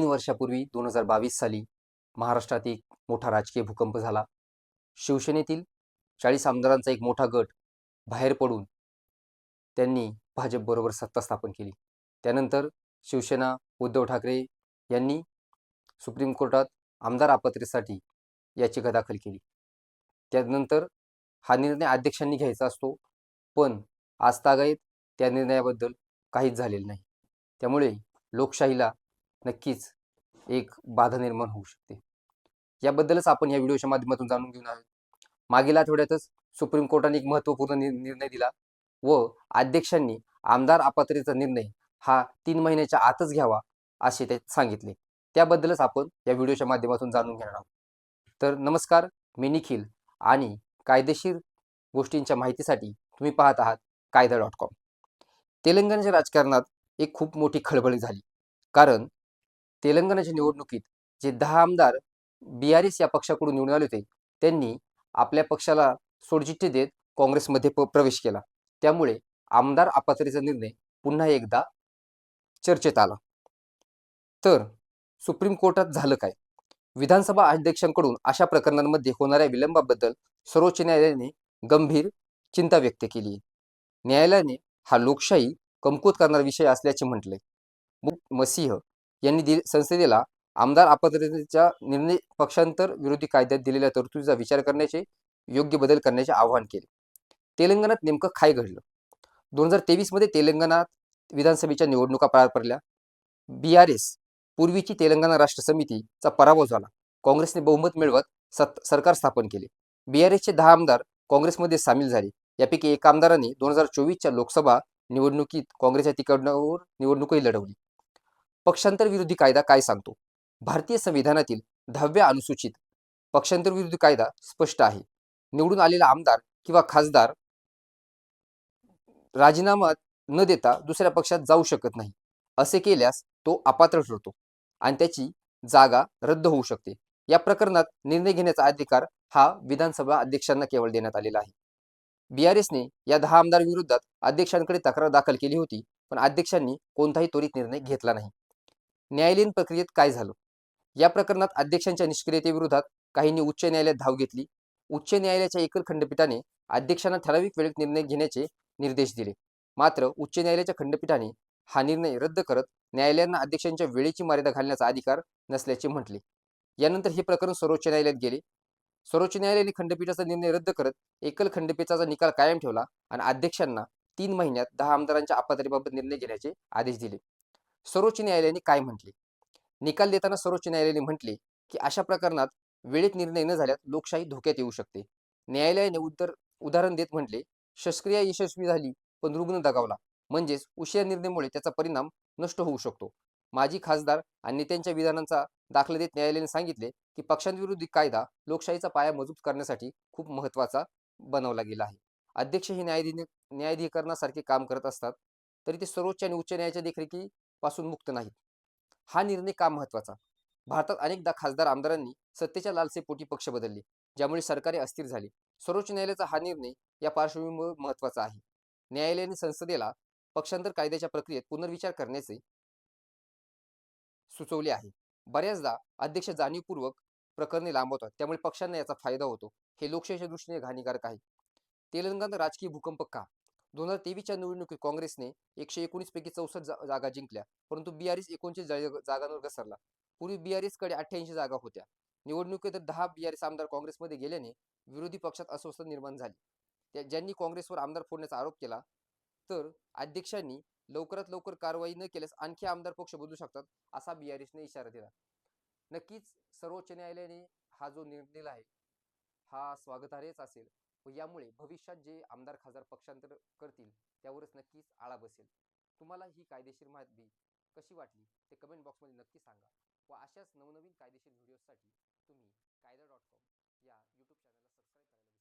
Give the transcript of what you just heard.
वर्षापूर्वी 2022 साली महाराष्ट्रात एक मोठा राजकीय भूकंप झाला. शिवसेनेतील 40 आमदारांचा एक मोठा गट बाहेर पडून त्यांनी भाजपबरोबर सत्ता स्थापन केली. त्यानंतर शिवसेना उद्धव ठाकरे यांनी सुप्रीम कोर्टात आमदार अपात्रतेसाठी याचिका दाखल केली. त्यानंतर हा निर्णय अध्यक्षांनी घ्यायचा असतो, पण आजतागायत त्या निर्णयाबद्दल काहीच झालेलं नाही. त्यामुळे लोकशाहीला नक्कीच एक बाधा निर्माण होऊ शकते. याबद्दलच आपण या व्हिडिओच्या माध्यमातून जाणून घेणार आहोत. मागील आठवड्यातच सुप्रीम कोर्टाने एक महत्त्वपूर्ण निर्णय दिला व अध्यक्षांनी आमदार अपात्रतेचा निर्णय हा 3 महिन्याच्या आतच घ्यावा असे ते सांगितले. त्याबद्दलच आपण या व्हिडिओच्या माध्यमातून जाणून घेणार आहोत. तर नमस्कार, मी निखिल आणि कायदेशीर गोष्टींच्या माहितीसाठी तुम्ही पाहत आहात कायदा.com. तेलंगणाच्या राजकारणात एक खूप मोठी खळबळ झाली, कारण तेलंगणाच्या निवडणुकीत जे 10 आमदार BRS या पक्षाकडून निवडून आले होते, त्यांनी आपल्या पक्षाला सोडचिठ्ठी देत काँग्रेसमध्ये प्रवेश केला. त्यामुळे आमदार अपात्रतेचा निर्णय पुन्हा एकदा चर्चेत आला. तर सुप्रीम कोर्टात झालं काय? विधानसभा अध्यक्षांकडून अशा प्रकरणांमध्ये होणाऱ्या विलंबाबद्दल सर्वोच्च न्यायालयाने गंभीर चिंता व्यक्त केली आहे. न्यायालयाने हा लोकशाही कमकुवत करणारा विषय असल्याचे म्हटले. मसीह यांनी संसदेला आमदार अपात्रतेच्या निर्णय पक्षांतर विरोधी कायद्यात दिलेल्या तरतुदीचा विचार करण्याचे, योग्य बदल करण्याचे आवाहन केले. तेलंगणात नेमकं काय घडलं? 2023 मध्ये तेलंगणात विधानसभेच्या निवडणुका पार पडल्या. BRS पूर्वीची तेलंगणा राष्ट्र समितीचा पराभव झाला. काँग्रेसने बहुमत मिळवत सरकार स्थापन केले. BRSचे 10 आमदार काँग्रेसमध्ये सामील झाले. यापैकी एक आमदारांनी 2024च्या लोकसभा निवडणुकीत काँग्रेसच्या तिकिटावर निवडणूकही लढवली. पक्षांतर विरोधी कायदा काय सांगतो? भारतीय संविधानातील 10व्या अनुसूचित पक्षांतर विरोधी कायदा स्पष्ट आहे. निवडून आलेला आमदार किंवा खासदार राजीनामा न देता दुसऱ्या पक्षात जाऊ शकत नाही. असे केल्यास तो अपात्र ठरतो आणि त्याची जागा रद्द होऊ शकते. या प्रकरणात निर्णय घेण्याचा अधिकार हा विधानसभा अध्यक्षांना केवळ देण्यात आलेला आहे. BRSने या 10 आमदार विरोधात अध्यक्षांकडे तक्रार दाखल केली होती, पण अध्यक्षांनी कोणताही त्वरित निर्णय घेतला नाही. न्यायालयीन प्रक्रियेत काय झालं? या प्रकरणात अध्यक्षांच्या निष्क्रियतेविरोधात काहींनी उच्च न्यायालयात धाव घेतली. उच्च न्यायालयाच्या एकल खंडपीठाने अध्यक्षांना ठराविक वेळेत निर्णय घेण्याचे निर्देश दिले. मात्र उच्च न्यायालयाच्या खंडपीठाने हा निर्णय रद्द करत न्यायालयांना अध्यक्षांच्या वेळेची मर्यादा घालण्याचा अधिकार नसल्याचे म्हटले. यानंतर हे प्रकरण सर्वोच्च न्यायालयात गेले. सर्वोच्च न्यायालयाने खंडपीठाचा निर्णय रद्द करत एकल खंडपीठाचा निकाल कायम ठेवला आणि अध्यक्षांना 3 महिन्यात 10 आमदारांच्या अपात्रतेबाबत निर्णय घेण्याचे आदेश दिले. सर्वोच्च न्यायालयाने काय म्हटले? निकाल देताना सर्वोच्च न्यायालयाने म्हटले की अशा प्रकरणात वेळेत निर्णय न झाल्यास लोकशाही धोक्यात येऊ शकते. न्यायालयाने उदाहरण देत म्हटले, शस्त्रक्रिया यशस्वी झाली पण रुग्ण दगावला, म्हणजेच उशिरा निर्णयामुळे त्याचा परिणाम नष्ट होऊ शकतो. माजी खासदार आणि नेत्यांच्या विधानांचा दाखला देत न्यायालयाने सांगितले की पक्षांविरोधी कायदा लोकशाहीचा पाया मजबूत करण्यासाठी खूप महत्त्वाचा बनवला गेला आहे. अध्यक्ष हे न्यायाधिकरणासारखे काम करत असतात, तरी ते सर्वोच्च आणि उच्च न्यायालयाच्या देखरेखीपासून मुक्त नाहीत. हा निर्णय का महत्त्वाचा? भारतात अनेकदा खासदार आमदारांनी सत्तेच्या लालसेपोटी पक्ष बदलले, ज्यामुळे सरकारे अस्थिर झाली. सर्वोच्च न्यायालयाचा हा निर्णय या पार्श्वभूमीवर महत्त्वाचा आहे. न्यायालयाने संसदेला पक्षांतर कायद्याच्या प्रक्रियेत पुनर्विचार करण्याचे सुचवले आहे. बऱ्याचदा अध्यक्ष जाणीवपूर्वक प्रकरणे लांबवतात, त्यामुळे पक्षांना याचा फायदा होतो. हे लोकशाहीच्या दृष्टीने हानिकारक आहे. तेलंगणात राजकीय भूकंप का? 2023च्या निवडणुकीत काँग्रेसने 119 पैकी 64 जागा जिंकल्या, परंतु BRS 39 जागांवर घसरला. पूर्वी BRS कडे 88 जागा होत्या. निवडणुकीत 10 BRS आमदार काँग्रेसमध्ये गेल्याने विरोधी पक्षात अस्वस्थता निर्माण झाली. ज्यांनी काँग्रेसवर आमदार फोडण्याचा आरोप केला, तर अध्यक्षांनी लवकरात लवकर कारवाई न केल्यास आणखी आमदार पक्ष बदलू शकतात, असा BRSने इशारा दिला. नक्कीच सर्वोच्च न्यायालयाने हा जो निर्णय दिला आहे हा स्वागतार्हच असेल व यामुळे भविष्यात जे आमदार खासदार पक्षांतर करतील त्यावरच नक्कीच आळा बसेल. तुम्हाला ही कायदेशीर माहिती कशी वाटली ते कमेंट बॉक्समध्ये नक्की सांगा व अशाच नवनवीन कायदेशीर व्हिडिओसाठी तुम्ही कायदा.com या YouTube चॅनलला सबस्क्राईब करायला